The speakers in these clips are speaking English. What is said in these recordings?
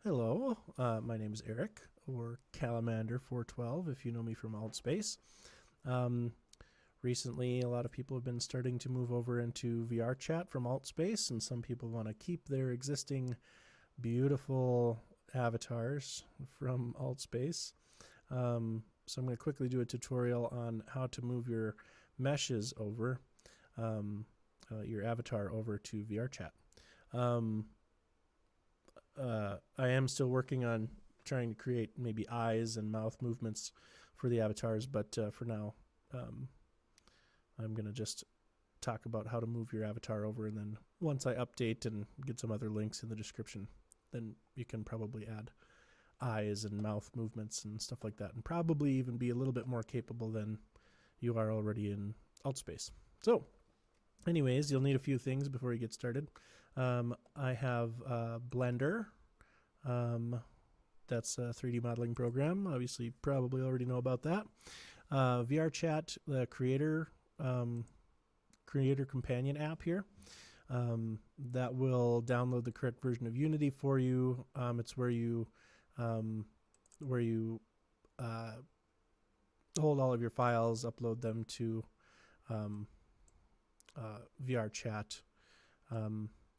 Hello, my name is Eric, or Calamander412 if you know me from Altspace. Um, Recently, a lot of people have been starting to move over into VR chat from Altspace, and some people want to keep their existing beautiful avatars from Altspace. So I'm going to quickly do a tutorial on how to move your meshes over, your avatar over to VR chat. I am still working on trying to create maybe eyes and mouth movements for the avatars, but for now, I'm going to just talk about how to move your avatar over, and then once I update and get some other links in the description, then you can probably add eyes and mouth movements and stuff like that, and probably even be a little bit more capable than you are already in Altspace. So anyways, you'll need a few things before you get started. I have Blender. That's a 3D modeling program. Obviously, you probably already know about that. VRChat, the Creator Companion app here. That will download the correct version of Unity for you. It's where you hold all of your files, upload them to VRChat,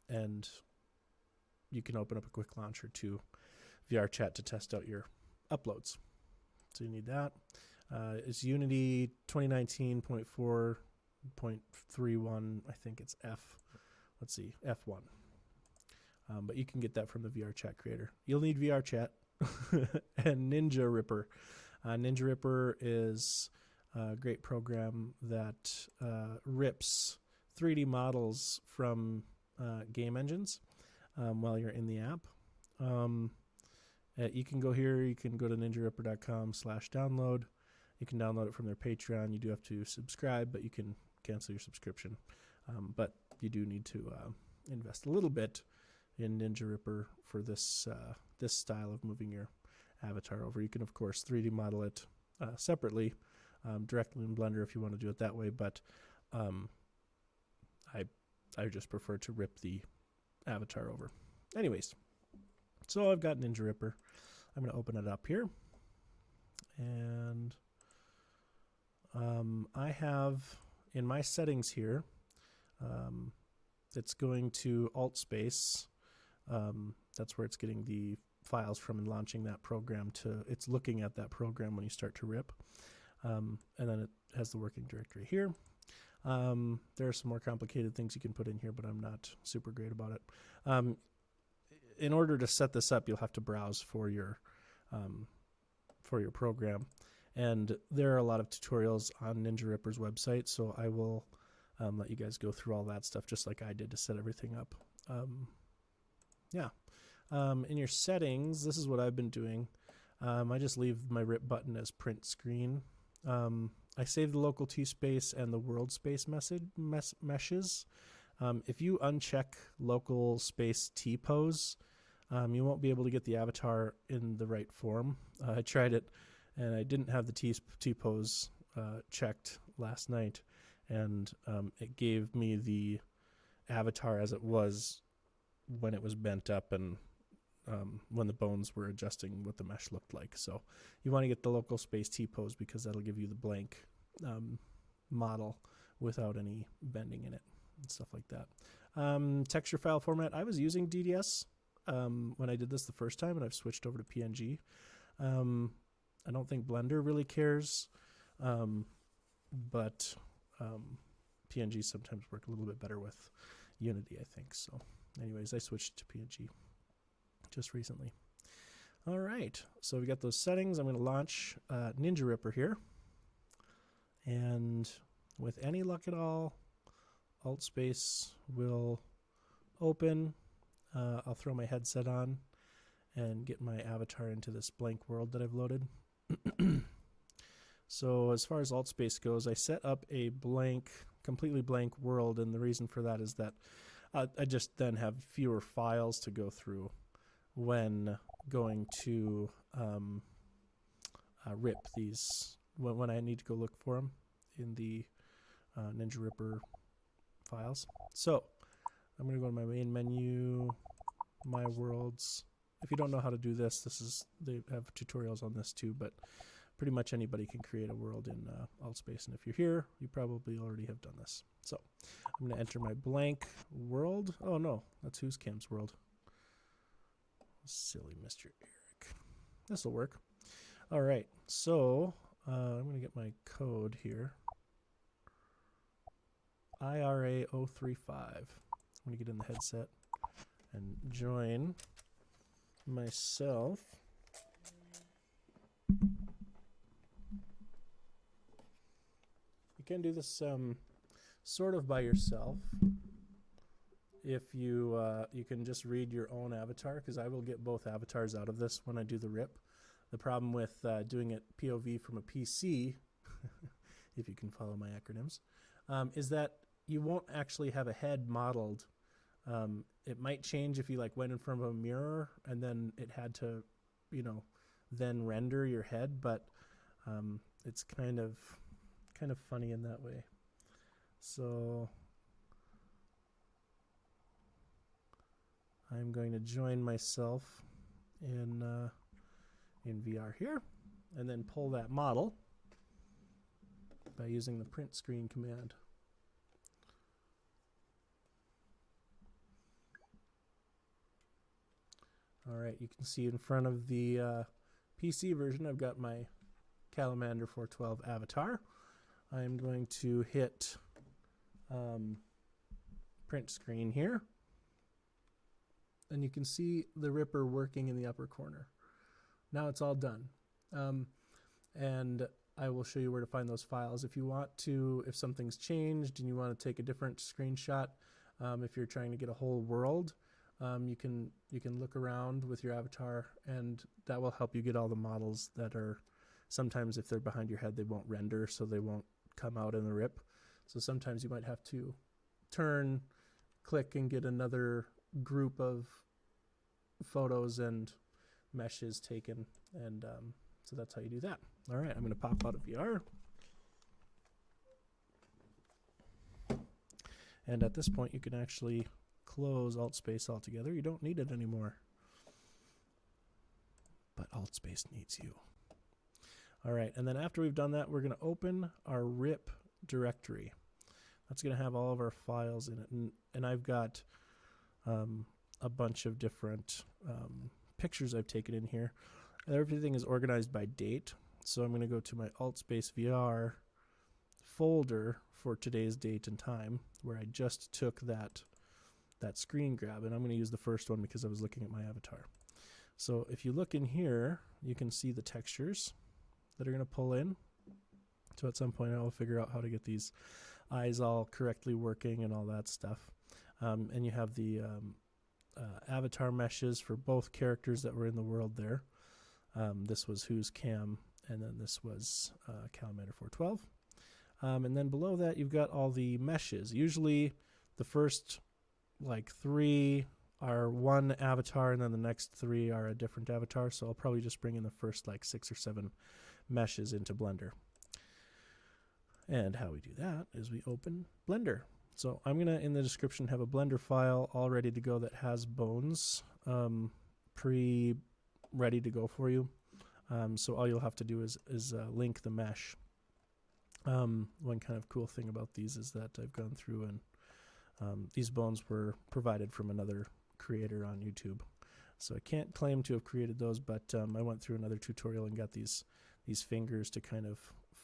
and you can open up a quick launcher to VRChat to test out your uploads. So you need that. It's Unity 2019.4.31. I think it's F1. But you can get that from the VRChat creator. You'll need VRChat and Ninja Ripper. Ninja Ripper is a great program that rips 3D models from game engines while you're in the app. You can go here. You can go to ninjaripper.com/download. You can download it from their Patreon. You do have to subscribe, but you can cancel your subscription. But you do need to invest a little bit in Ninja Ripper for this style of moving your avatar over. You can, of course, 3D model it separately, directly in Blender if you want to do it that way. But I just prefer to rip the avatar over. Anyways, so I've got Ninja Ripper. I'm going to open it up here, and I have in my settings here, it's going to Altspace. That's where it's getting the files from and launching that program it's looking at that program when you start to rip. And then it has the working directory here. There are some more complicated things you can put in here, but I'm not super great about it. In order to set this up, you'll have to browse for your program, and there are a lot of tutorials on Ninja Ripper's website, so I will let you guys go through all that stuff just like I did to set everything up. In your settings, this is what I've been doing. I just leave my rip button as print screen. I save the local T-space and the world space meshes. If you uncheck local space T-pose, you won't be able to get the avatar in the right form. I tried it, and I didn't have the T-pose checked last night, and it gave me the avatar as it was when it was bent up and when the bones were adjusting what the mesh looked like. So you want to get the local space T-pose because that'll give you the blank model without any bending in it and stuff like that. Texture file format, I was using DDS when I did this the first time, and I've switched over to PNG. I don't think Blender really cares, but PNG sometimes work a little bit better with Unity, I think. So anyways, I switched to PNG just recently. All right, so we got those settings. I'm going to launch Ninja Ripper here, and with any luck at all, Altspace will open. I'll throw my headset on and get my avatar into this blank world that I've loaded. So as far as Altspace goes, I set up a completely blank world, and the reason for that is that I just then have fewer files to go through when going to rip these, when I need to go look for them in the Ninja Ripper files. So I'm going to go to my main menu, my worlds, if you don't know how to do this, they have tutorials on this too, but pretty much anybody can create a world in Altspace, and if you're here, you probably already have done this. So I'm going to enter my blank world. Oh no, that's who's Cam's world. Silly Mr. Eric. This will work. All right, so I'm going to get my code here. IRA 035. I'm going to get in the headset and join myself. You can do this sort of by yourself. If you you can just read your own avatar, because I will get both avatars out of this when I do the rip. The problem with doing it POV from a PC, if you can follow my acronyms, is that you won't actually have a head modeled. It might change if you like went in front of a mirror and then it had to, you know, then render your head, but it's kind of funny in that way. So I'm going to join myself in VR here, and then pull that model by using the print screen command. All right, you can see in front of the PC version, I've got my Calamander 412 avatar. I'm going to hit print screen here, and you can see the ripper working in the upper corner. Now it's all done. And I will show you where to find those files. If you want to, if something's changed and you want to take a different screenshot, if you're trying to get a whole world, you can look around with your avatar, and that will help you get all the models that are, sometimes if they're behind your head, they won't render, so they won't come out in the rip. So sometimes you might have to turn, click, and get another group of photos and meshes taken, and so that's how you do that. All right, I'm going to pop out of VR, and at this point you can actually close Altspace altogether. You don't need it anymore, but Altspace needs you. All right, and then after we've done that, we're going to open our RIP directory. That's going to have all of our files in it, and I've got a bunch of different pictures I've taken in here. Everything is organized by date, so I'm going to go to my Altspace VR folder for today's date and time, where I just took that screen grab, and I'm going to use the first one because I was looking at my avatar. So if you look in here, you can see the textures that are going to pull in. So at some point I will figure out how to get these eyes all correctly working and all that stuff. And you have the avatar meshes for both characters that were in the world there. This was Who's Cam, and then this was Calamander 412. And then below that you've got all the meshes. Usually the first like 3 are one avatar, and then the next 3 are a different avatar, so I'll probably just bring in the first like 6 or 7 meshes into Blender. And how we do that is we open Blender. So I'm going to, in the description, have a Blender file all ready to go that has bones ready to go for you. So all you'll have to do is link the mesh. One kind of cool thing about these is that I've gone through and these bones were provided from another creator on YouTube. So I can't claim to have created those, but I went through another tutorial and got these fingers to kind of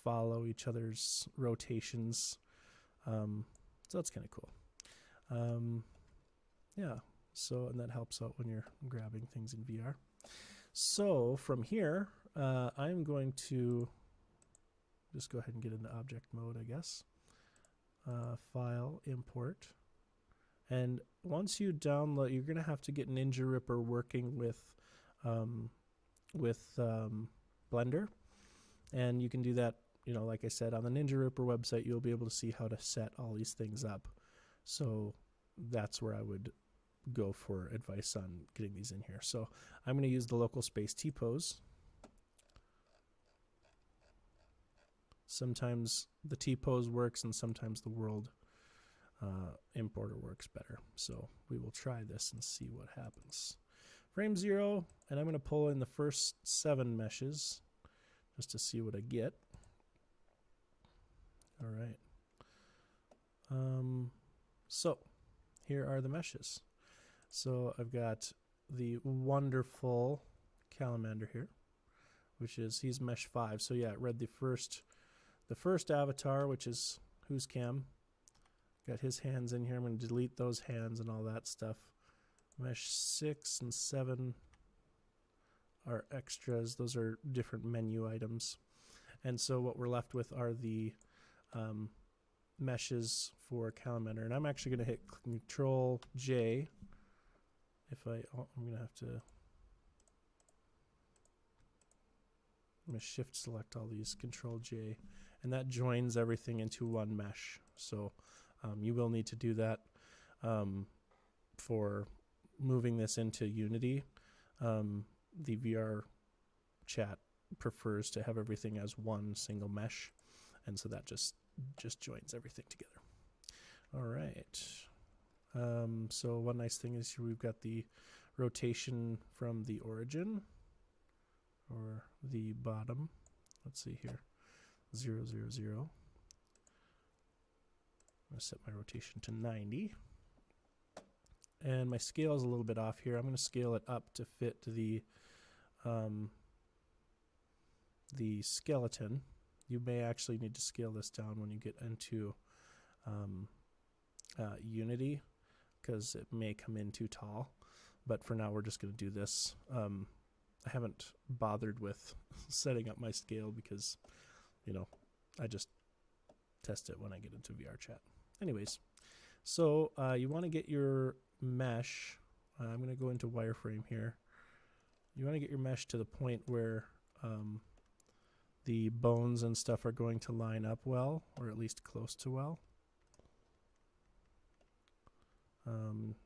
follow each other's rotations. So that's kind of cool. Yeah, so, and that helps out when you're grabbing things in VR. So from here, I'm going to just go ahead and get into object mode, I guess. File, import. And once you download, you're going to have to get Ninja Ripper working with Blender. And you can do that, you know, like I said, on the Ninja Ripper website, you'll be able to see how to set all these things up. So that's where I would go for advice on getting these in here. So I'm going to use the local space T-pose. Sometimes the T-pose works and sometimes the world importer works better. So we will try this and see what happens. frame 0, and I'm going to pull in the first 7 meshes just to see what I get. All right. So here are the meshes. So I've got the wonderful Calamander here, which is, he's mesh 5. So yeah, it read the first avatar, which is who's Cam. Got his hands in here. I'm going to delete those hands and all that stuff. Mesh 6 and 7 are extras. Those are different menu items. And so what we're left with are the meshes for Calamander. And I'm actually going to hit Control J. I'm going to have to, I'm going to shift select all these, Control J, and that joins everything into one mesh. So you will need to do that for moving this into Unity. The VR chat prefers to have everything as one single mesh, and so that just joins everything together. All right. So one nice thing is we've got the rotation from the origin, or the bottom. Let's see here, 0, 0, 0. I'm going to set my rotation to 90. And my scale is a little bit off here. I'm going to scale it up to fit the skeleton. You may actually need to scale this down when you get into Unity, because it may come in too tall. But for now, we're just going to do this. I haven't bothered with setting up my scale because, you know, I just test it when I get into VR chat. Anyways, so you want to get your mesh. I'm going to go into wireframe here. You want to get your mesh to the point where the bones and stuff are going to line up well, or at least close to well.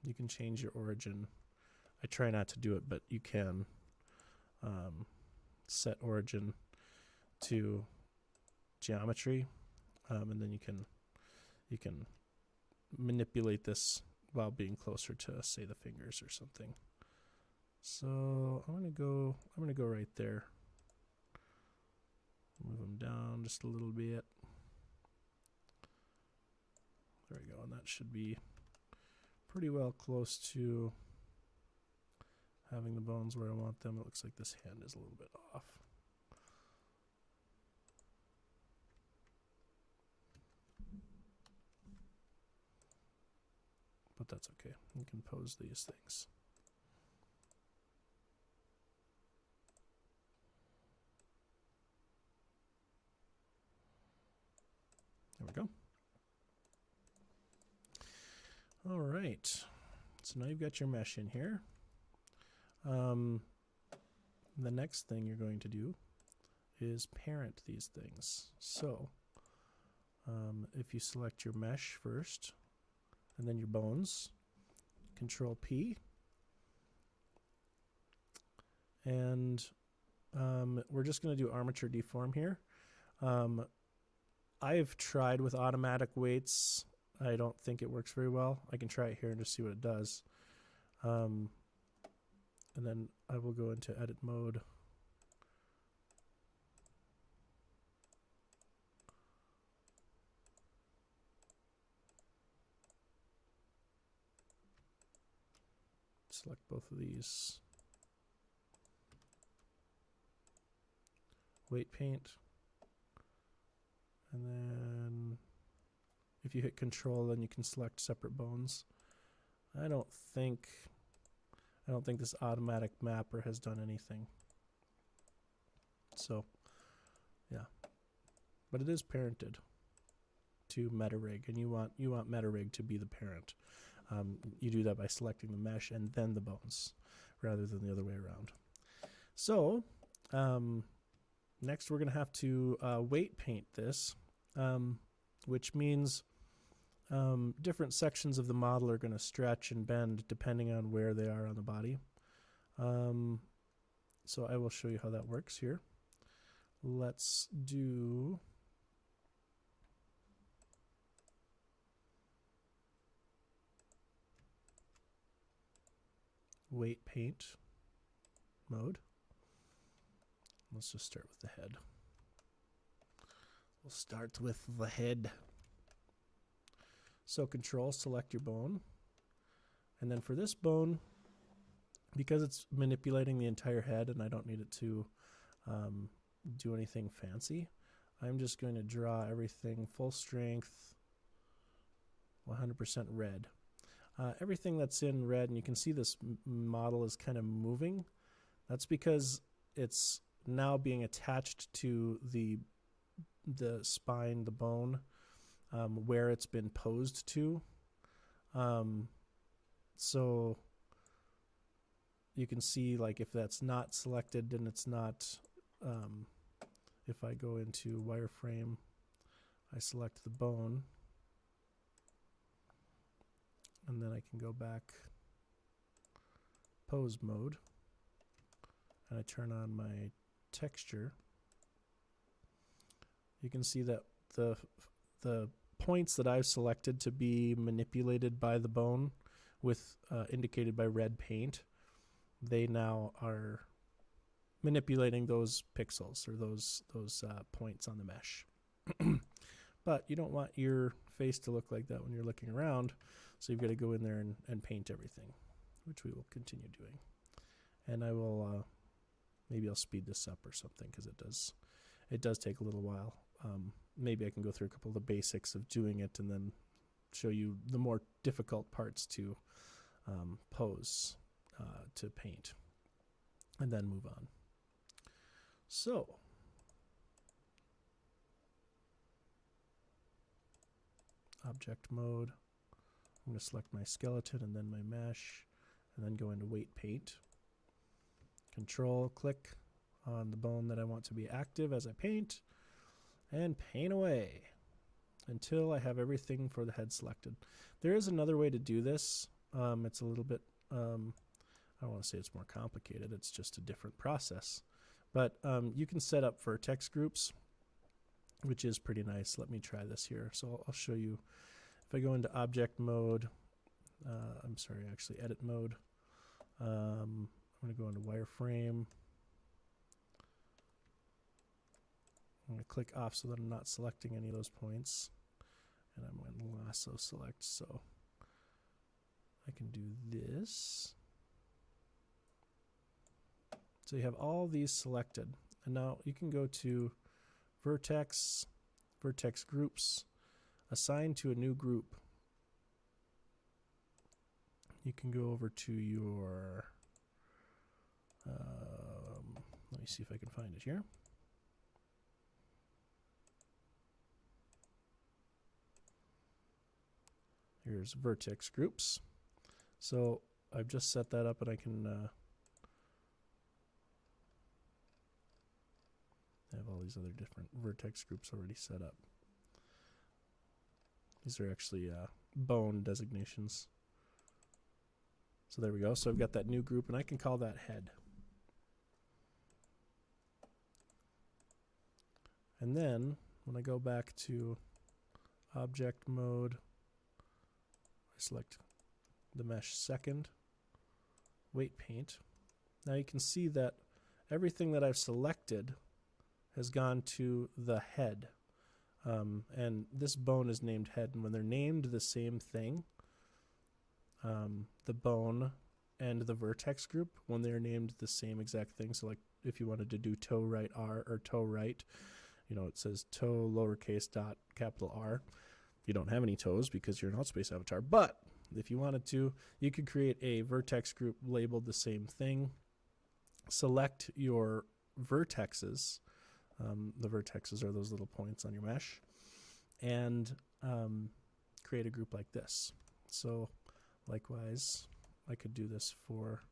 You can change your origin. I try not to do it, but you can set origin to geometry, and then you can manipulate this while being closer to, say, the fingers or something. So I'm gonna go right there. Move them down just a little bit. There we go, and that should be pretty well close to having the bones where I want them. It looks like this hand is a little bit off. But that's okay. You can pose these things. There we go. All right. So now you've got your mesh in here. The next thing you're going to do is parent these things. So if you select your mesh first, and then your bones, Control P, and we're just going to do armature deform here. I've tried with automatic weights. I don't think it works very well. I can try it here and just see what it does. And then I will go into edit mode. Select both of these. Weight paint. And then if you hit control, then you can select separate bones. I don't think this automatic mapper has done anything. So, yeah. But it is parented to MetaRig, and you want MetaRig to be the parent. You do that by selecting the mesh and then the bones, rather than the other way around. So, next we're going to have to weight paint this, which means different sections of the model are going to stretch and bend depending on where they are on the body. So I will show you how that works here. Let's do weight paint. mode. Let's just start with the head. We'll start with the head. So control, select your bone. And then for this bone, because it's manipulating the entire head and I don't need it to do anything fancy, I'm just going to draw everything full strength, 100% red. Everything that's in red, and you can see this model is kind of moving. That's because it's now being attached to the spine, the bone, where it's been posed to. So you can see, like, if that's not selected, then it's not. If I go into wireframe, I select the bone, and then I can go back pose mode, and I turn on my texture. You can see that the points that I've selected to be manipulated by the bone, with indicated by red paint, they now are manipulating those pixels or those points on the mesh. But you don't want your face to look like that when you're looking around, so you've got to go in there and paint everything, which we will continue doing. And I will maybe I'll speed this up or something, because it does take a little while. Maybe I can go through a couple of the basics of doing it and then show you the more difficult parts to pose, to paint, and then move on. So object mode, I'm going to select my skeleton and then my mesh, and then go into weight paint. Control click on the bone that I want to be active as I paint, and paint away until I have everything for the head selected. There is another way to do this. It's a little bit, I don't want to say it's more complicated, it's just a different process. But you can set up vertex groups, which is pretty nice. Let me try this here. So I'll show you. If I go into object mode, I'm sorry, actually edit mode, I'm going to go into wireframe. I'm going to click off so that I'm not selecting any of those points. And I'm going to lasso select, so I can do this. So you have all these selected. And now you can go to Vertex, Vertex Groups, assign to a new group. You can go over to your, let me see if I can find it here. Here's Vertex Groups. So I've just set that up, and I can have all these other different vertex groups already set up. These are actually bone designations. So there we go. So I've got that new group, and I can call that head. And then when I go back to object mode, I select the mesh second, weight paint. Now you can see that everything that I've selected has gone to the head. And this bone is named head, and when they're named the same thing, the bone and the vertex group, when they're named the same exact thing, so like if you wanted to do toe right R or toe right, you know, it says toe lowercase dot capital R. You don't have any toes because you're an Altspace avatar, but if you wanted to, you could create a vertex group labeled the same thing, select your vertexes. The vertexes are those little points on your mesh, and create a group like this. So likewise, I could do this for,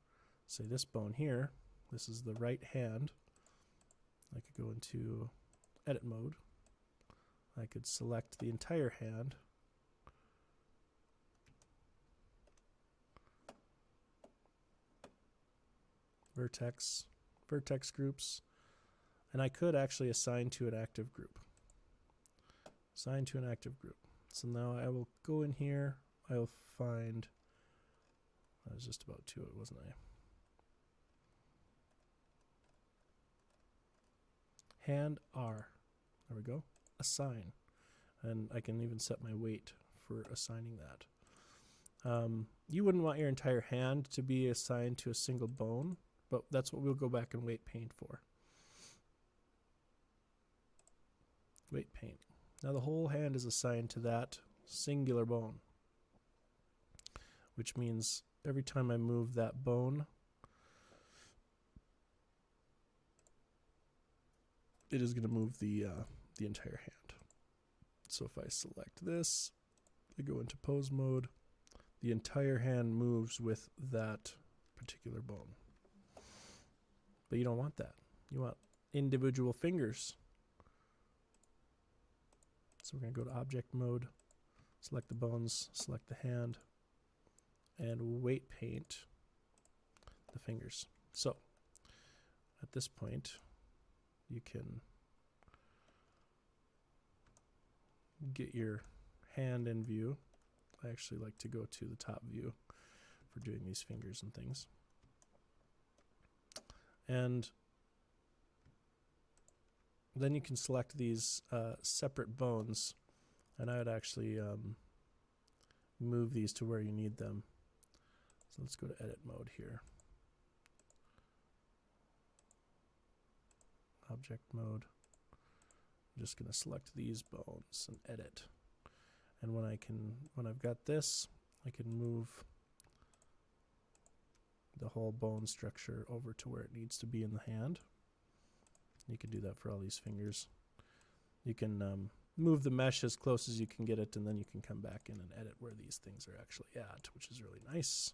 say, this bone here. This is the right hand. I could go into edit mode. I could select the entire hand. Vertex, vertex groups. And I could actually assign to an active group. Assign to an active group. So now I will go in here. I will find, I was just about to it, wasn't I? hand R. There we go. Assign. And I can even set my weight for assigning that. You wouldn't want your entire hand to be assigned to a single bone, but that's what we'll go back and weight paint for. Weight paint. Now the whole hand is assigned to that singular bone, which means every time I move that bone, it is going to move the entire hand. So if I select this, I go into pose mode, the entire hand moves with that particular bone. But you don't want that. You want individual fingers. So we're going to go to object mode, select the bones, select the hand, and weight paint the fingers. So at this point, you can get your hand in view. I actually like to go to the top view for doing these fingers and things. And then you can select these separate bones, and I would actually move these to where you need them. So let's go to edit mode here. Object mode. I'm just going to select these bones and edit. And when I've got this, I can move the whole bone structure over to where it needs to be in the hand. You can do that for all these fingers. You can move the mesh as close as you can get it, and then you can come back in and edit where these things are actually at, which is really nice.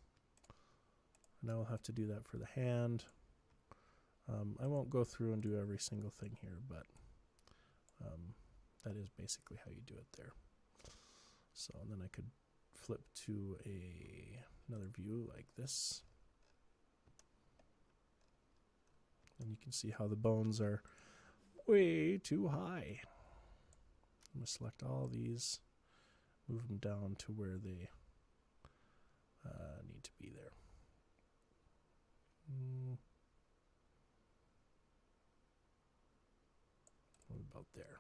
Now I'll have to do that for the hand. I won't go through and do every single thing here, but that is basically how you do it there. So and then I could flip to another view like this. And you can see how the bones are way too high. I'm going to select all these, move them down to where they need to be there. What about there?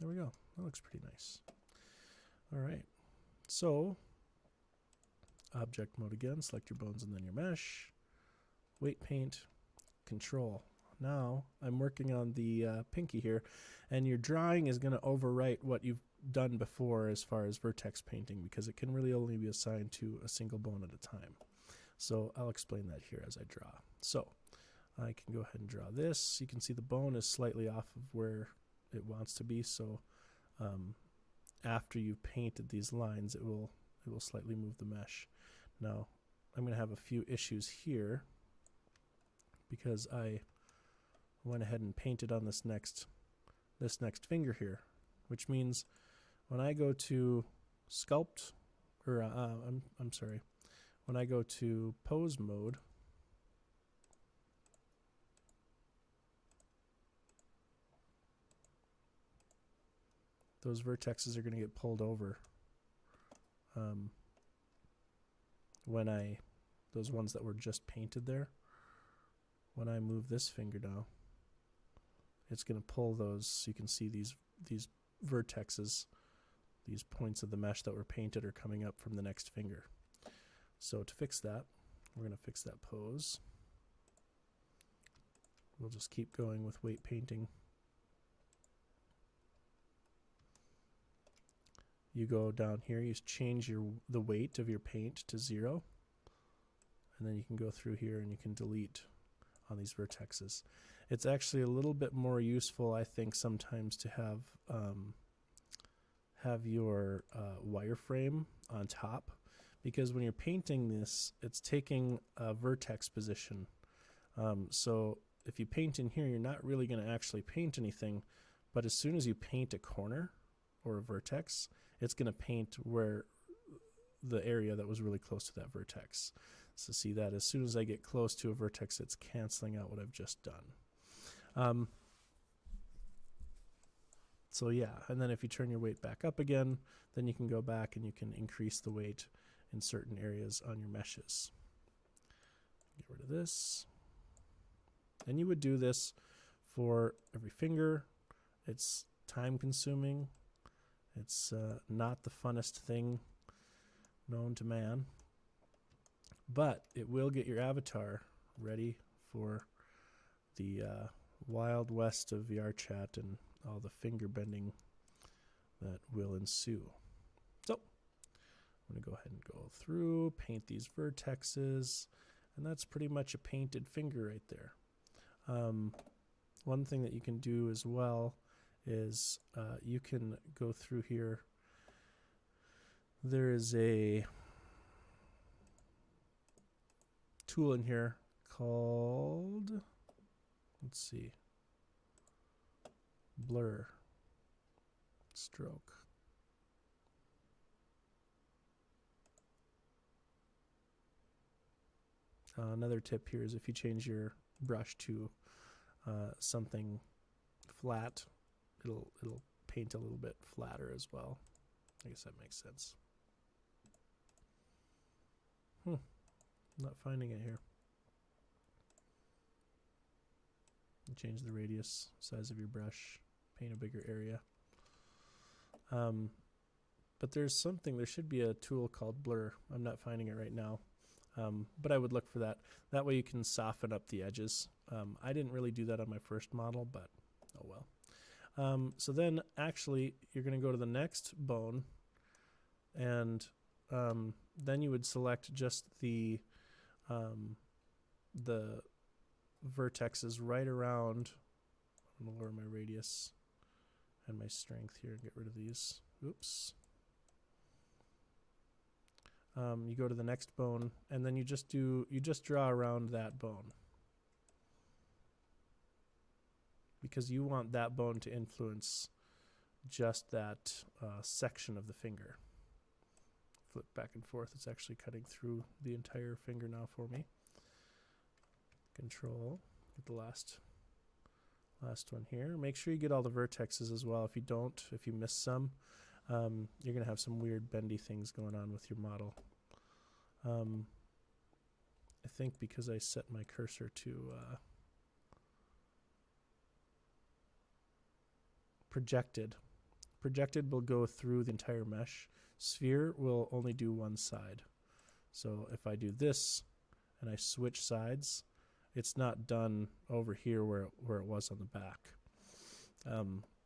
There we go. That looks pretty nice. All right. So object mode again, select your bones and then your mesh, weight paint, control. Now I'm working on the pinky here, and your drawing is going to overwrite what you've done before as far as vertex painting, because it can really only be assigned to a single bone at a time. So I'll explain that here as I draw. So I can go ahead and draw this. You can see the bone is slightly off of where it wants to be, so after you've painted these lines, it will slightly move the mesh. Now I'm going to have a few issues here because I went ahead and painted on this next finger here, which means when I go to sculpt, or I'm sorry, when I go to pose mode, those vertexes are going to get pulled over when those ones that were just painted there. When I move this finger now, it's going to pull those. So you can see these vertexes, these points of the mesh that were painted are coming up from the next finger. So to fix that, we're going to fix that pose. We'll just keep going with weight painting. You go down here, you change the weight of your paint to 0, and then you can go through here and you can delete on these vertexes. It's actually a little bit more useful, I think, sometimes to have your wireframe on top, because when you're painting this, it's taking a vertex position. So if you paint in here, you're not really going to actually paint anything, but as soon as you paint a corner or a vertex, it's going to paint where the area that was really close to that vertex. So see that as soon as I get close to a vertex, it's canceling out what I've just done. So yeah, and then if you turn your weight back up again, then you can go back and you can increase the weight in certain areas on your meshes. Get rid of this. And you would do this for every finger. It's time consuming. It's not the funnest thing known to man, but it will get your avatar ready for the wild west of VR chat and all the finger bending that will ensue. So I'm going to go ahead and go through, paint these vertexes, and that's pretty much a painted finger right there. One thing that you can do as well is you can go through here. There is a tool in here called, let's see, blur stroke. Another tip here is if you change your brush to something flat, it'll paint a little bit flatter as well. I guess that makes sense. Not finding it here. Change the radius, size of your brush, paint a bigger area. But there should be a tool called blur. I'm not finding it right now. But I would look for that. That way you can soften up the edges. I didn't really do that on my first model, but oh well. So then actually you're going to go to the next bone, and then you would select just the vertexes right around. I'm going to lower my radius and my strength here and get rid of these. Oops. You go to the next bone, and then you just draw around that bone, because you want that bone to influence just that section of the finger. Flip back and forth. It's actually cutting through the entire finger now for me. Control, get the last one here. Make sure you get all the vertexes as well. If you don't, if you miss some, you're going to have some weird bendy things going on with your model. I think because I set my cursor to projected. Projected will go through the entire mesh. Sphere will only do one side. So if I do this and I switch sides, it's not done over here where it was on the back.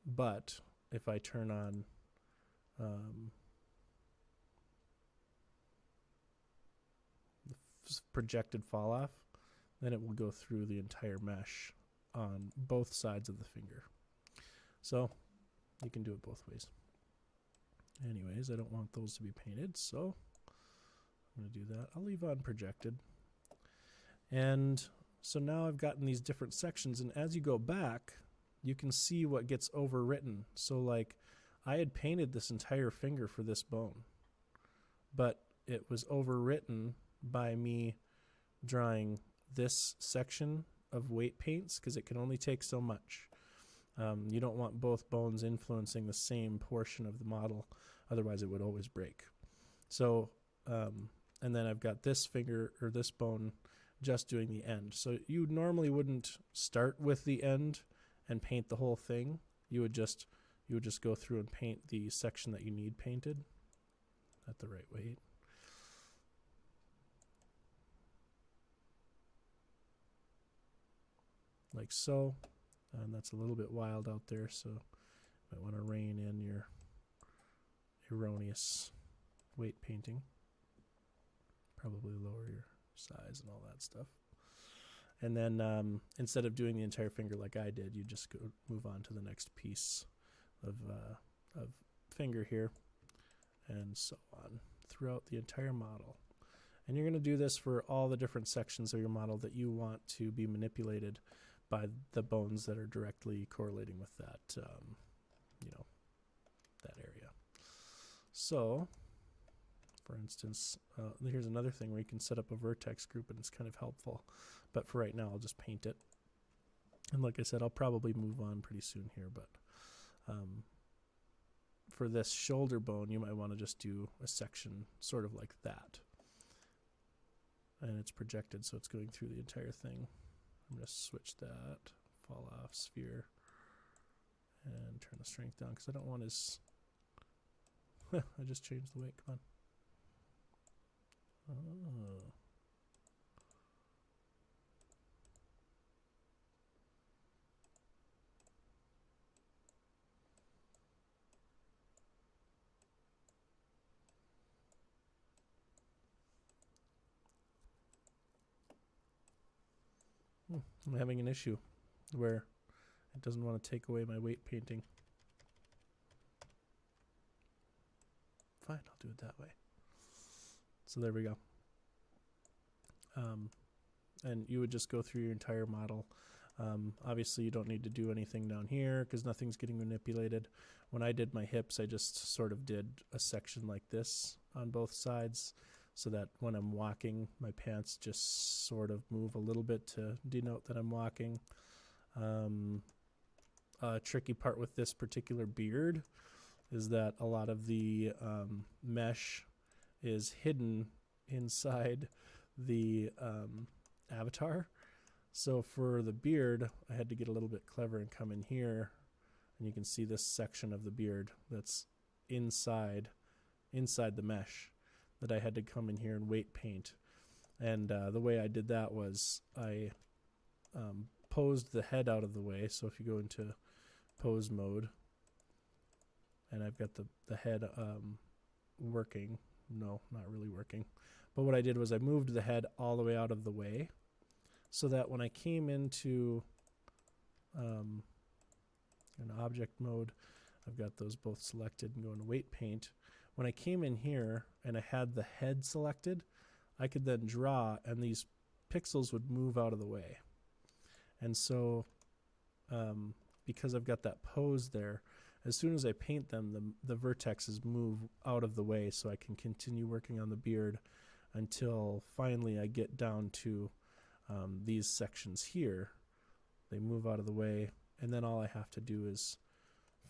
But if I turn on the projected fall off, then it will go through the entire mesh on both sides of the finger. So you can do it both ways. Anyways, I don't want those to be painted, so I'm going to do that. I'll leave on projected. And so now I've gotten these different sections, and as you go back, you can see what gets overwritten. So like, I had painted this entire finger for this bone, but it was overwritten by me drawing this section of weight paints, because it can only take so much. You don't want both bones influencing the same portion of the model, otherwise it would always break. So, and then I've got this finger, or this bone, just doing the end. So you normally wouldn't start with the end and paint the whole thing. You would just go through and paint the section that you need painted at the right weight. Like so. And that's a little bit wild out there, so you might want to rein in your erroneous weight painting. Probably lower your size and all that stuff. And then instead of doing the entire finger like I did, you just move on to the next piece of finger here, and so on throughout the entire model. And you're going to do this for all the different sections of your model that you want to be manipulated by the bones that are directly correlating with that, that area. So, for instance, here's another thing where you can set up a vertex group, and it's kind of helpful. But for right now, I'll just paint it. And like I said, I'll probably move on pretty soon here, but for this shoulder bone, you might want to just do a section sort of like that. And it's projected, so it's going through the entire thing. I'm going to switch that, fall off sphere, and turn the strength down because I don't want his... I just changed the weight, come on. Oh. I'm having an issue where it doesn't want to take away my weight painting. Fine, I'll do it that way. So there we go. And you would just go through your entire model. Obviously, you don't need to do anything down here because nothing's getting manipulated. When I did my hips, I just sort of did a section like this on both sides so that when I'm walking, my pants just sort of move a little bit to denote that I'm walking. A tricky part with this particular beard is that a lot of the mesh is hidden inside the avatar. So for the beard, I had to get a little bit clever and come in here, and you can see this section of the beard that's inside the mesh that I had to come in here and weight paint. And the way I did that was I posed the head out of the way. So if you go into pose mode, and I've got the head working. No, not really working. But what I did was I moved the head all the way out of the way so that when I came into an object mode, I've got those both selected and go into weight paint. When I came in here and I had the head selected, I could then draw and these pixels would move out of the way. And so because I've got that pose there, as soon as I paint them, the vertexes move out of the way so I can continue working on the beard until finally I get down to these sections here. They move out of the way, and then all I have to do is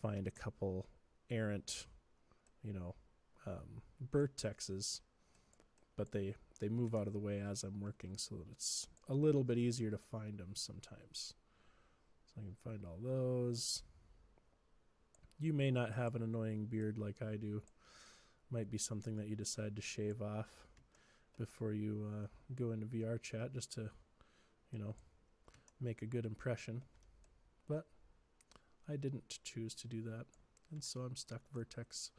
find a couple errant, vertexes, but they move out of the way as I'm working so that it's a little bit easier to find them sometimes. So I can find all those. You may not have an annoying beard like I do. Might be something that you decide to shave off before you go into VR chat just to, make a good impression. But I didn't choose to do that. And so I'm stuck vertex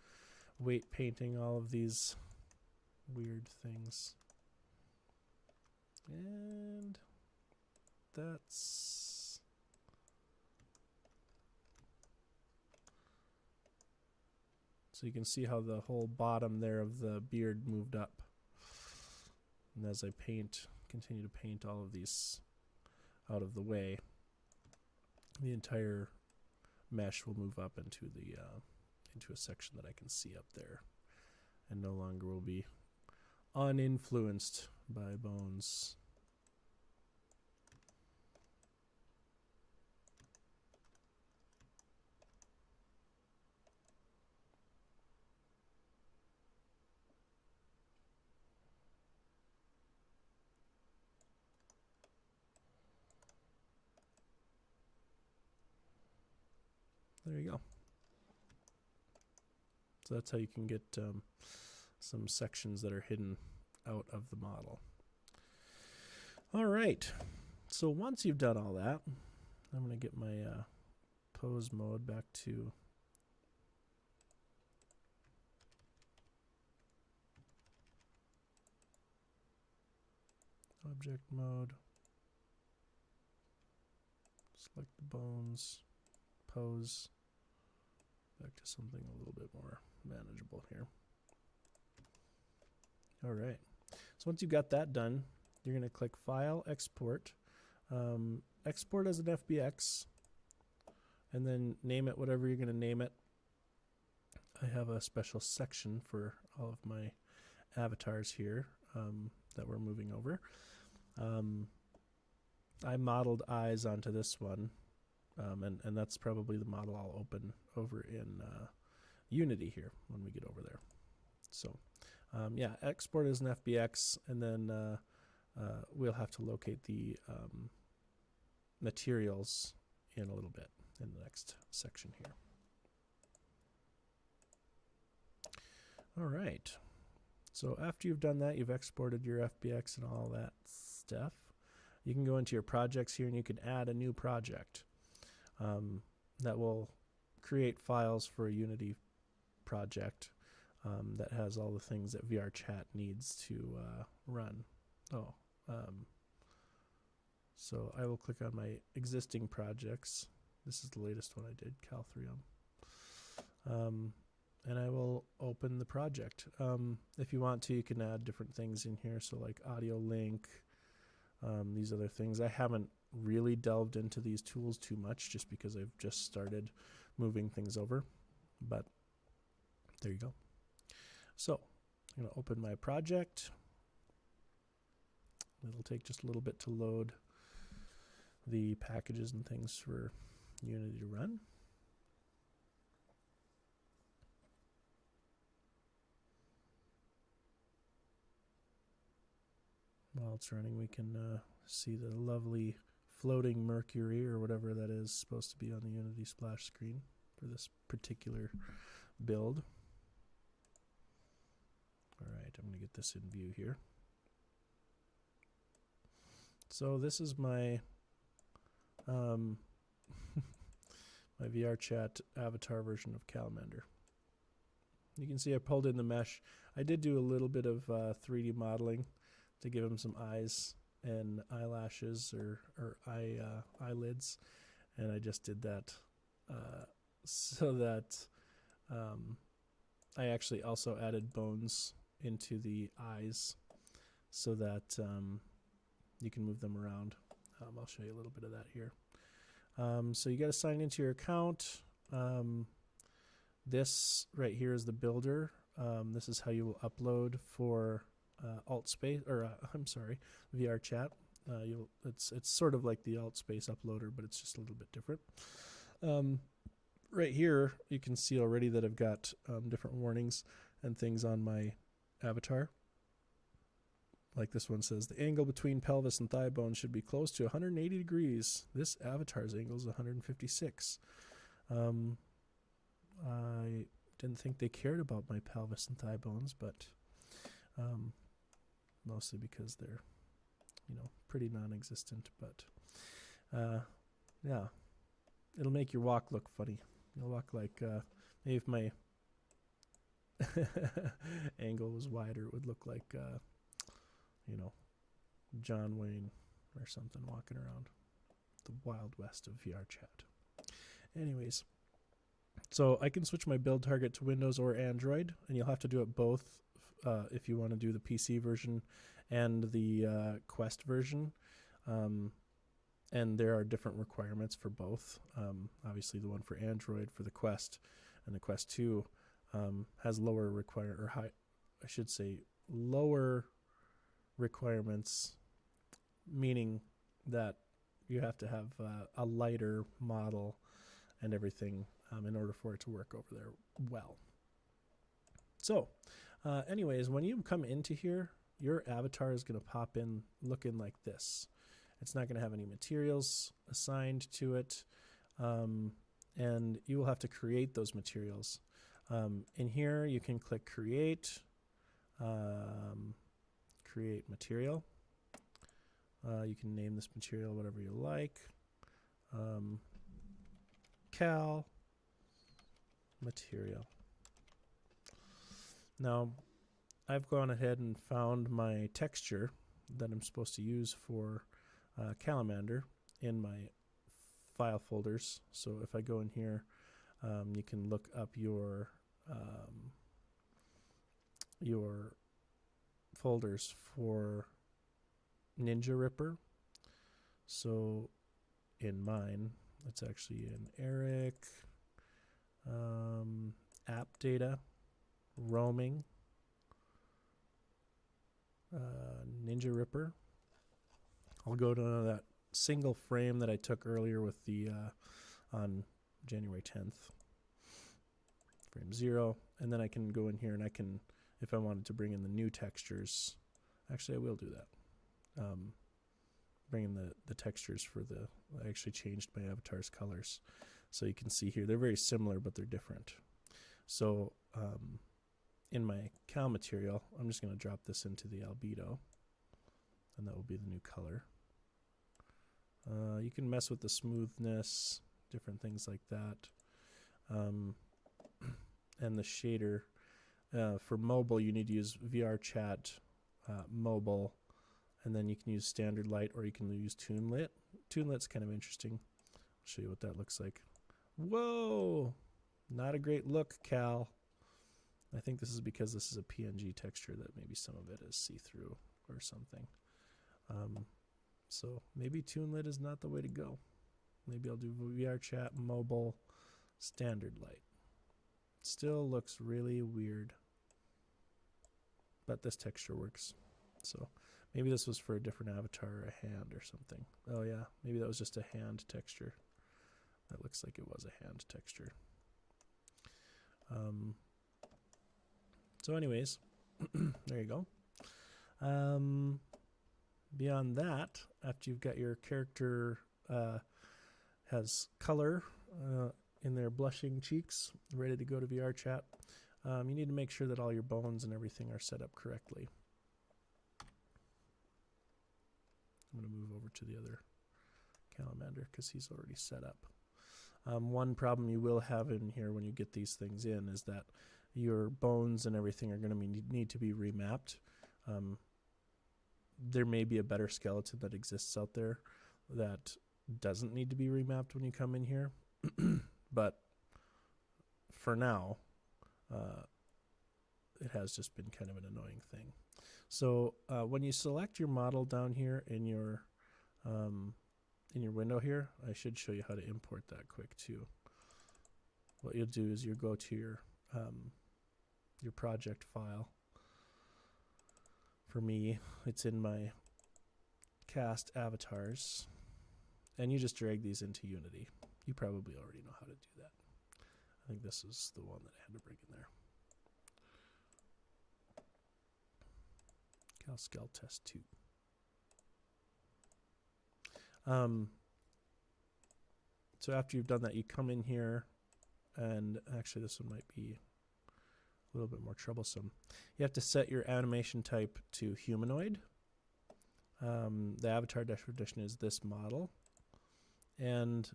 weight painting all of these weird things. And that's... So you can see how the whole bottom there of the beard moved up. And as I continue to paint all of these out of the way, the entire mesh will move up into a section that I can see up there, and no longer will be uninfluenced by bones. There you go. So that's how you can get some sections that are hidden out of the model. All right. So once you've done all that, I'm going to get my pose mode back to object mode. Select the bones, pose, back to something a little bit more manageable here. All right. So once you've got that done, you're going to click File, Export, export as an FBX, and then name it whatever you're going to name it. I have a special section for all of my avatars here that we're moving over. I modeled eyes onto this one, and that's probably the model I'll open over in Unity here when we get over there. So yeah, export as an FBX, and then we'll have to locate the materials in a little bit in the next section here. All right. So after you've done that, you've exported your FBX and all that stuff. You can go into your projects here and you can add a new project that will create files for a Unity project that has all the things that VRChat needs to run. So I will click on my existing projects. This is the latest one I did, Cal3M. And I will open the project. If you want to, you can add different things in here. So like audio link, these other things. I haven't really delved into these tools too much just because I've just started moving things over. But there you go. So I'm going to open my project. It'll take just a little bit to load the packages and things for Unity to run. While it's running, we can see the lovely floating Mercury or whatever that is supposed to be on the Unity splash screen for this particular build. All right, I'm going to get this in view here. So this is my my VRChat avatar version of Calamander. You can see I pulled in the mesh. I did do a little bit of 3D modeling to give him some eyes and eyelashes or eyelids, and I just did that so that I actually also added bones into the eyes so that you can move them around. I'll show you a little bit of that here. So you got to sign into your account. This right here is the builder. This is how you will upload for Altspace, or I'm sorry, VRChat. It's sort of like the Altspace uploader, but it's just a little bit different. Right here, you can see already that I've got different warnings and things on my avatar. Like this one says, the angle between pelvis and thigh bone should be close to 180 degrees. This avatar's angle is 156. I didn't think they cared about my pelvis and thigh bones, but mostly because they're, pretty non-existent. But yeah, it'll make your walk look funny. You'll walk like maybe if my angle was wider, it would look like John Wayne or something walking around the Wild West of VRChat. Anyways, so I can switch my build target to Windows or Android, and you'll have to do it both if you want to do the PC version and the Quest version. And there are different requirements for both. Obviously, the one for Android for the Quest and the Quest 2 has lower lower requirements, meaning that you have to have a lighter model and everything in order for it to work over there well. So anyways, when you come into here, your avatar is going to pop in looking like this. It's not going to have any materials assigned to it, and you will have to create those materials. In here, you can click Create, Create Material. You can name this material whatever you like. Cal Material. Now, I've gone ahead and found my texture that I'm supposed to use for Calamander in my file folders. So if I go in here, you can look up your folders for Ninja Ripper. So in mine, it's actually in Eric, app data, roaming, Ninja Ripper. I'll go to that single frame that I took earlier with the on January 10th, frame 0, and then I can go in here and I can, if I wanted to bring in the new textures, actually I will do that. bring in the textures for I actually changed my avatar's colors. So you can see here, they're very similar, but they're different. So in my cal material, I'm just going to drop this into the albedo, and that will be the new color. You can mess with the smoothness, different things like that. And the shader. For mobile, you need to use VRChat mobile, and then you can use standard light, or you can use ToonLit. ToonLit's kind of interesting. I'll show you what that looks like. Whoa! Not a great look, Cal. I think this is because this is a PNG texture that maybe some of it is see-through or something. So maybe ToonLit is not the way to go. Maybe I'll do VRChat mobile standard light. Still looks really weird, but this texture works. So maybe this was for a different avatar, or a hand or something. Oh yeah, maybe that was just a hand texture. That looks like it was a hand texture. So anyways, there you go. Beyond that, after you've got your character has color in their blushing cheeks, ready to go to VRChat, you need to make sure that all your bones and everything are set up correctly. I'm going to move over to the other calamander because he's already set up. One problem you will have in here when you get these things in is that your bones and everything are going to need to be remapped. There may be a better skeleton that exists out there that doesn't need to be remapped when you come in here. But for now, it has just been kind of an annoying thing. So when you select your model down here in your window here, I should show you how to import that quick too. What you'll do is you'll go to your project file. For me, it's in my cast avatars, and you just drag these into Unity. You probably already know how to do that. I think this is the one that I had to bring in there. CalScal test 2. So after you've done that, you come in here, and actually this one might be a little bit more troublesome. You have to set your animation type to humanoid. The avatar definition is this model, and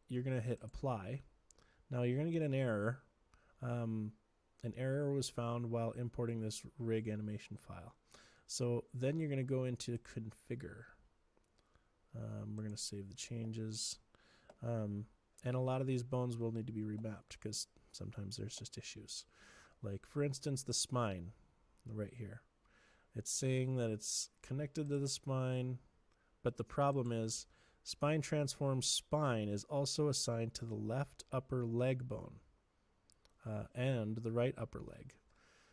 you're going to hit apply. Now you're going to get an error. An error was found while importing this rig animation file. So then you're going to go into configure. We're going to save the changes. And a lot of these bones will need to be remapped because sometimes there's just issues. Like, for instance, the spine right here. It's saying that it's connected to the spine, but the problem is spine transform spine is also assigned to the left upper leg bone and the right upper leg.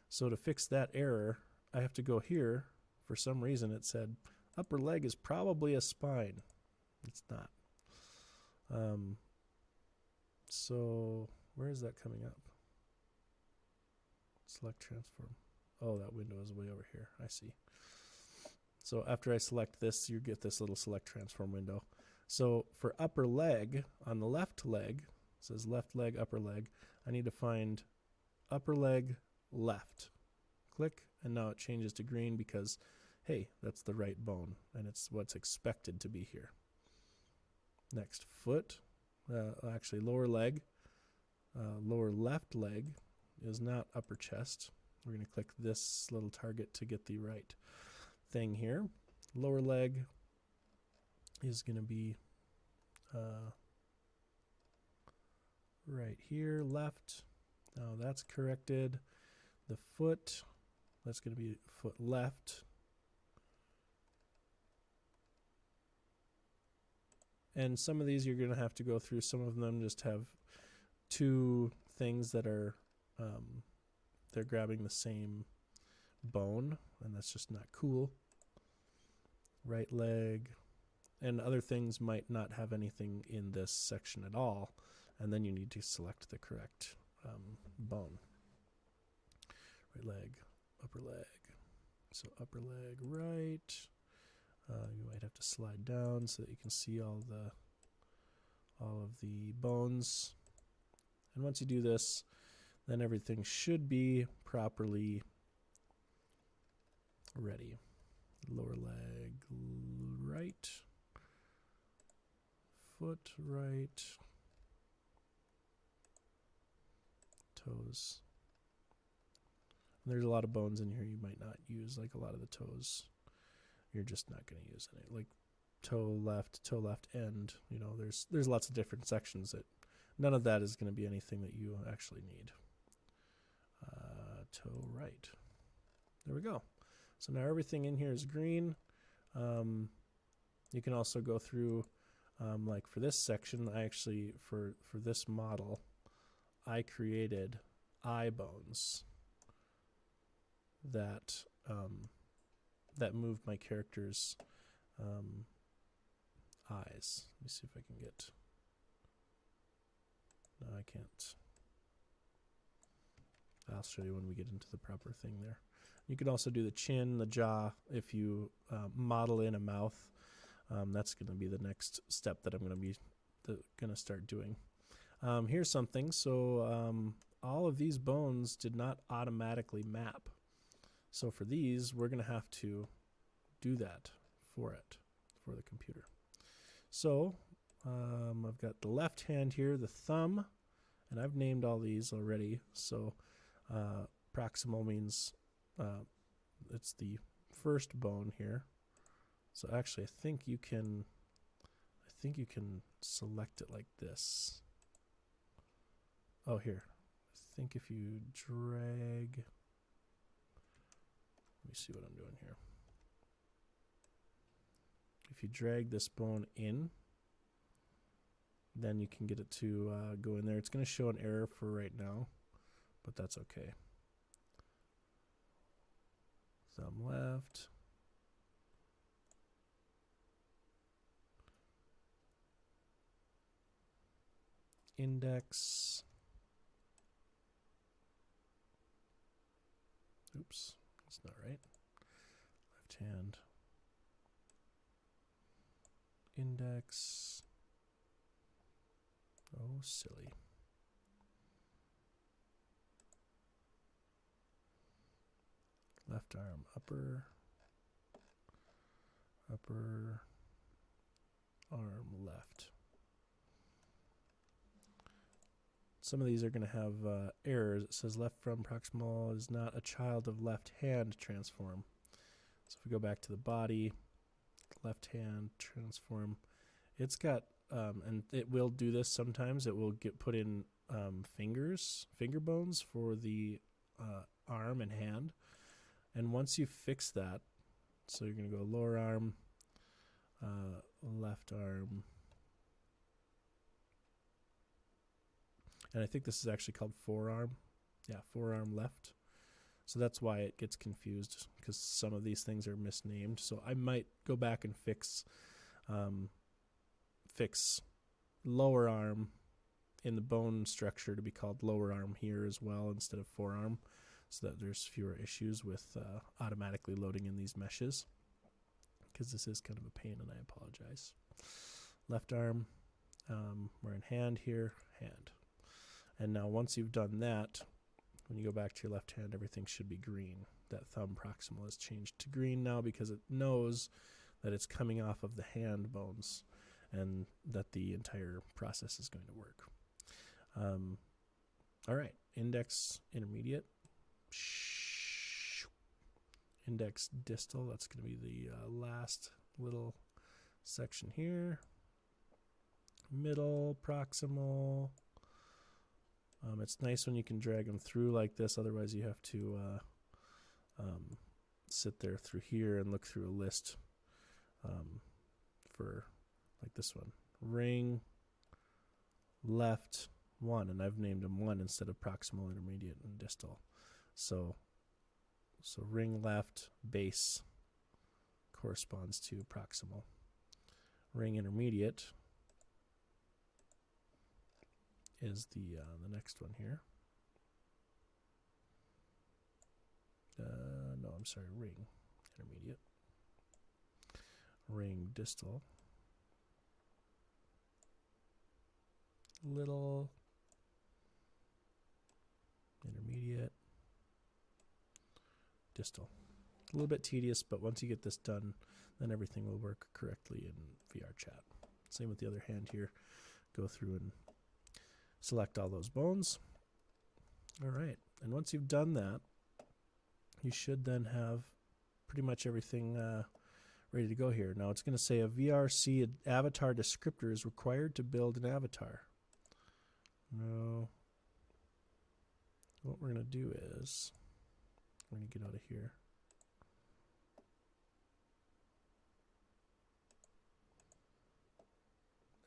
So to fix that error, I have to go here. For some reason, it said upper leg is probably a spine. It's not. So where is that coming up? Select transform. Oh, that window is way over here. I see. So after I select this, you get this little select transform window. So for upper leg, on the left leg, it says left leg, upper leg, I need to find upper leg left. Click, and now it changes to green because, hey, that's the right bone, and it's what's expected to be here. Next, foot, actually lower leg, lower left leg is not upper chest. We're going to click this little target to get the right thing here. Lower leg is going to be right here, left. Now that's corrected. The foot, that's going to be foot left. And some of these you're going to have to go through. Some of them just have two things that are, they're grabbing the same bone, and that's just not cool. Right leg, and other things might not have anything in this section at all, and then you need to select the correct bone. Right leg, upper leg. So upper leg right. You might have to slide down so that you can see all of the bones. And once you do this, then everything should be properly ready. Lower leg right, foot right, toes. And there's a lot of bones in here you might not use, like a lot of the toes. You're just not going to use any, like toe left end. You know, there's lots of different sections that none of that is going to be anything that you actually need. Toe right. There we go. So now everything in here is green. You can also go through, like for this section, I actually, for this model, I created eye bones that that moved my character's eyes. Let me see if I can get. No, I can't. I'll show you when we get into the proper thing there. You can also do the chin, the jaw, if you model in a mouth. That's going to be the next step that I'm going to start doing. Here's something. So all of these bones did not automatically map. So for these, we're going to have to do that for the computer. So I've got the left hand here, the thumb, and I've named all these already. So proximal means it's the first bone here. So actually, I think you can select it like this. Oh, here. I think if you drag, let me see what I'm doing here. If you drag this bone in, then you can get it to go in there. It's going to show an error for right now, but that's okay. Thumb left. Index. Oops, that's not right. Left hand. Index. Oh, silly. Left arm upper. Upper arm left. Some of these are going to have errors. It says left from proximal is not a child of left hand transform. So if we go back to the body, left hand transform, it's got, and it will do this sometimes, it will put in finger bones for the arm and hand. And once you fix that, so you're going to go lower arm, left arm, and I think this is actually called forearm. Yeah, forearm left. So that's why it gets confused, because some of these things are misnamed. So I might go back and fix lower arm in the bone structure to be called lower arm here as well instead of forearm, so that there's fewer issues with automatically loading in these meshes, because this is kind of a pain and I apologize. Left arm, we're in hand here, hand. And now once you've done that, when you go back to your left hand, everything should be green. That thumb proximal is changed to green now because it knows that it's coming off of the hand bones and that the entire process is going to work. All right, index intermediate. Index distal, that's going to be the last little section here. Middle, proximal. It's nice when you can drag them through like this, otherwise you have to sit there through here and look through a list for like this one. Ring, left, 1, and I've named them 1 instead of proximal, intermediate, and distal. So ring left, base corresponds to proximal. Ring intermediate is the next one here. No, I'm sorry, ring intermediate. ring distal, little, intermediate, distal. A little bit tedious, but once you get this done, then everything will work correctly in VRChat. Same with the other hand here. Go through and select all those bones. All right, and once you've done that, you should then have pretty much everything ready to go here. Now it's going to say a VRC Avatar Descriptor is required to build an avatar. No. What we're going to do is, we're going to get out of here.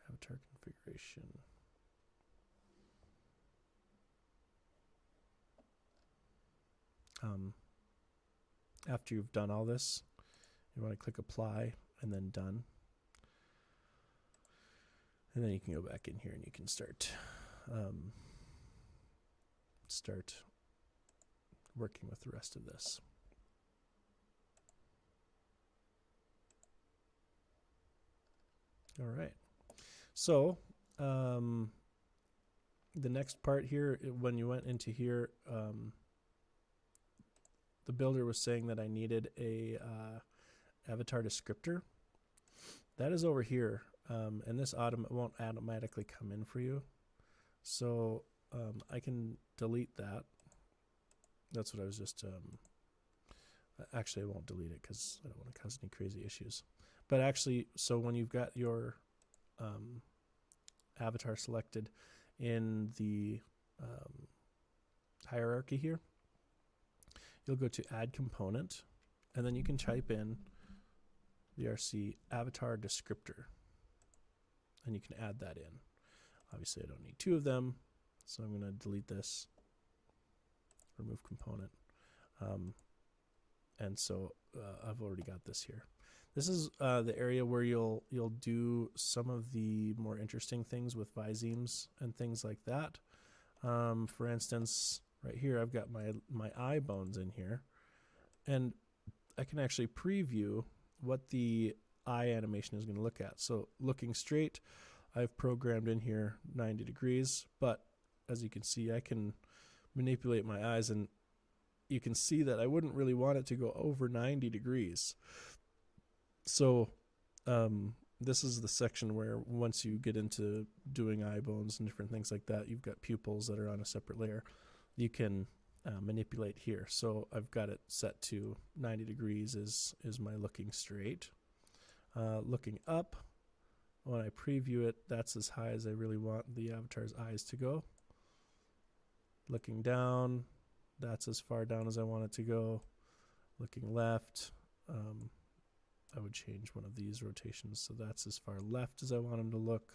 Avatar configuration. After you've done all this, you want to click apply and then done. And then you can go back in here and you can start working with the rest of this. All right. So the next part here, when you went into here, the builder was saying that I needed a avatar descriptor. That is over here, and this won't automatically come in for you. So I can delete that. That's what I was just... actually, I won't delete it because I don't want to cause any crazy issues. But actually, so when you've got your avatar selected in the hierarchy here, you'll go to Add Component, and then you can type in VRC Avatar Descriptor, and you can add that in. Obviously, I don't need two of them, so I'm going to delete this, remove component, and so I've already got this here. This is the area where you'll do some of the more interesting things with visemes and things like that. For instance, right here, I've got my eye bones in here, and I can actually preview what the eye animation is going to look at. So looking straight, I've programmed in here 90 degrees, but as you can see, I can manipulate my eyes, and you can see that I wouldn't really want it to go over 90 degrees. So this is the section where once you get into doing eye bones and different things like that, you've got pupils that are on a separate layer. You can manipulate here. So I've got it set to 90 degrees is my looking straight. Looking up, when I preview it, that's as high as I really want the avatar's eyes to go. Looking down, that's as far down as I want it to go. Looking left, I would change one of these rotations, so that's as far left as I want them to look.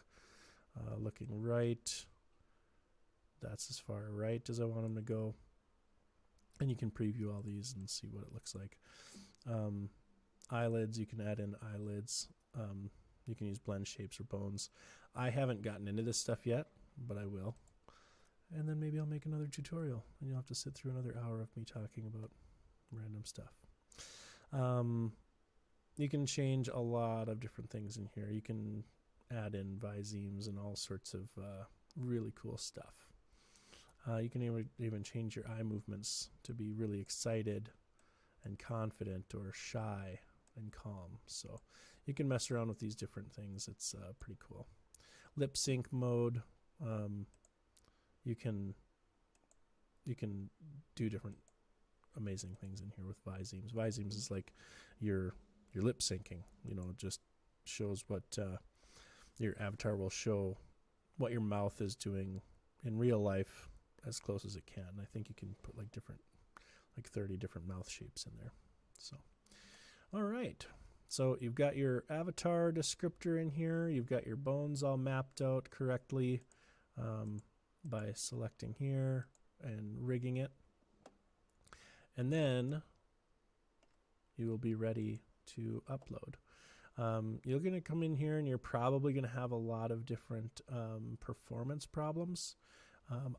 Looking right, that's as far right as I want them to go. And you can preview all these and see what it looks like. Eyelids, you can add in eyelids. You can use blend shapes or bones. I haven't gotten into this stuff yet, but I will. And then maybe I'll make another tutorial, and you'll have to sit through another hour of me talking about random stuff. You can change a lot of different things in here. You can add in visemes and all sorts of really cool stuff. You can even change your eye movements to be really excited and confident, or shy and calm. So you can mess around with these different things. It's pretty cool. Lip sync mode. You can do different amazing things in here with visemes. Visemes is like your lip syncing. You know, it just shows what your avatar will show what your mouth is doing in real life as close as it can. I think you can put like 30 different mouth shapes in there. So, all right. So you've got your avatar descriptor in here. You've got your bones all mapped out correctly by selecting here and rigging it. And then you will be ready to upload. You're going to come in here and you're probably going to have a lot of different performance problems.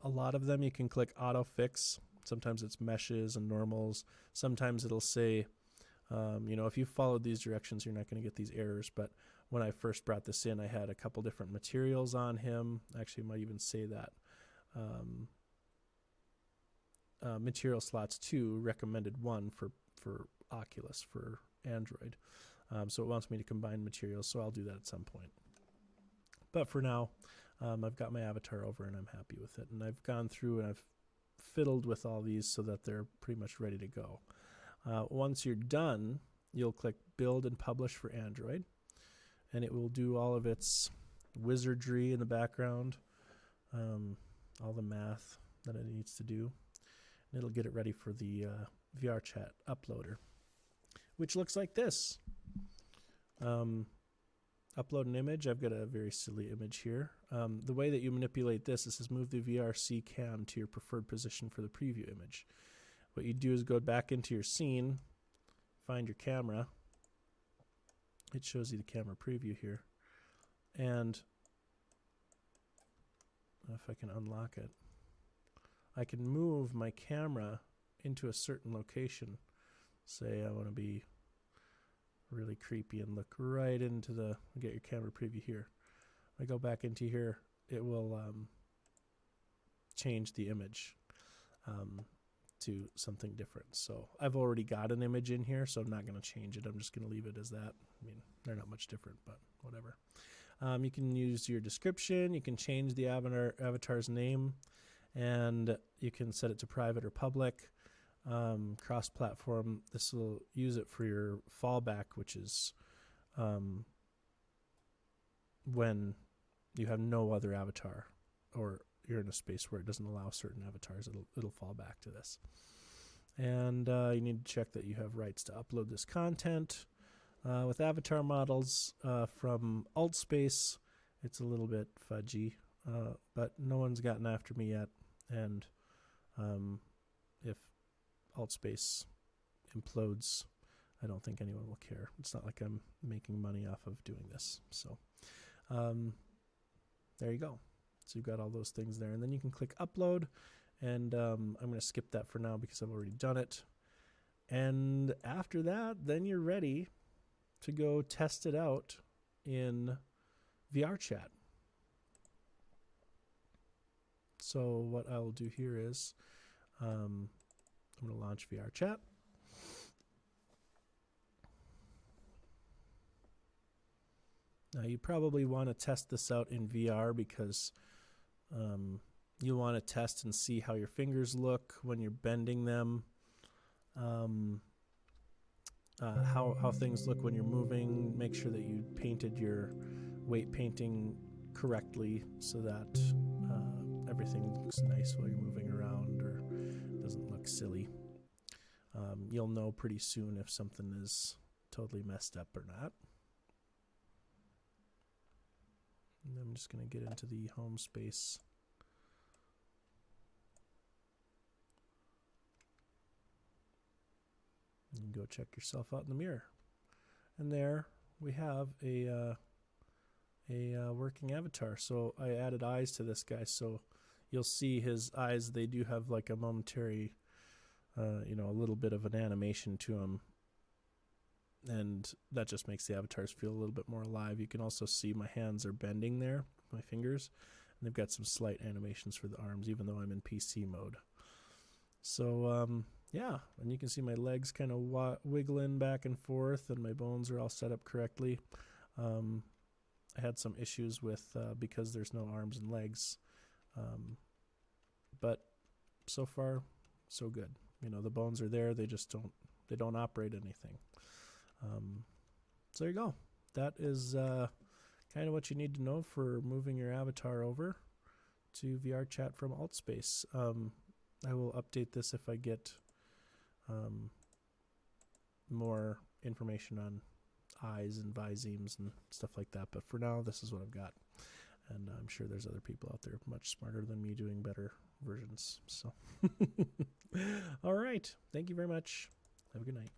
A lot of them you can click auto fix. Sometimes it's meshes and normals. Sometimes it'll say You know, if you followed these directions, you're not going to get these errors. But when I first brought this in, I had a couple different materials on him. Actually, I might even say that. Material slots 2, recommended 1 for Oculus, for Android. So it wants me to combine materials, so I'll do that at some point. But for now, I've got my avatar over and I'm happy with it. And I've gone through and I've fiddled with all these so that they're pretty much ready to go. Once you're done, you'll click Build and Publish for Android, and it will do all of its wizardry in the background, all the math that it needs to do. And it'll get it ready for the VRChat uploader, which looks like this. Upload an image. I've got a very silly image here. The way that you manipulate this, it says move the VRC cam to your preferred position for the preview image. What you do is go back into your scene, find your camera. It shows you the camera preview here. And if I can unlock it, I can move my camera into a certain location. Say I want to be really creepy and look right into the, get your camera preview here. I go back into here, it will change the image to something different. So I've already got an image in here, so I'm not going to change it. I'm just going to leave it as that. I mean, they're not much different, but whatever. You can use your description. You can change the avatar's name, and you can set it to private or public. Cross-platform, this will use it for your fallback, which is when you have no other avatar, or you're in a space where it doesn't allow certain avatars, it'll fall back to this. And you need to check that you have rights to upload this content. With avatar models from Altspace, it's a little bit fudgy, but no one's gotten after me yet, and if Altspace implodes, I don't think anyone will care. It's not like I'm making money off of doing this. So there you go. So you've got all those things there. And then you can click upload. And I'm going to skip that for now because I've already done it. And after that, then you're ready to go test it out in VRChat. So what I'll do here is I'm going to launch VRChat. Now you probably want to test this out in VR because you want to test and see how your fingers look when you're bending them, how things look when you're moving. Make sure that you painted your weight painting correctly so that everything looks nice while you're moving around or doesn't look silly. You'll know pretty soon if something is totally messed up or not. And I'm just going to get into the home space. You can go check yourself out in the mirror. And there we have a working avatar. So I added eyes to this guy, so you'll see his eyes, they do have like a momentary, a little bit of an animation to them. And that just makes the avatars feel a little bit more alive. You can also see my hands are bending there, my fingers, and they've got some slight animations for the arms, even though I'm in PC mode. So, yeah, and you can see my legs kind of wiggling back and forth, and my bones are all set up correctly. I had some issues with because there's no arms and legs, but so far, so good. You know, the bones are there; they just don't operate anything. So there you go. That is kind of what you need to know for moving your avatar over to VRChat from Altspace. I will update this if I get more information on eyes and visemes and stuff like that. But for now, this is what I've got. And I'm sure there's other people out there much smarter than me doing better versions. So, all right. Thank you very much. Have a good night.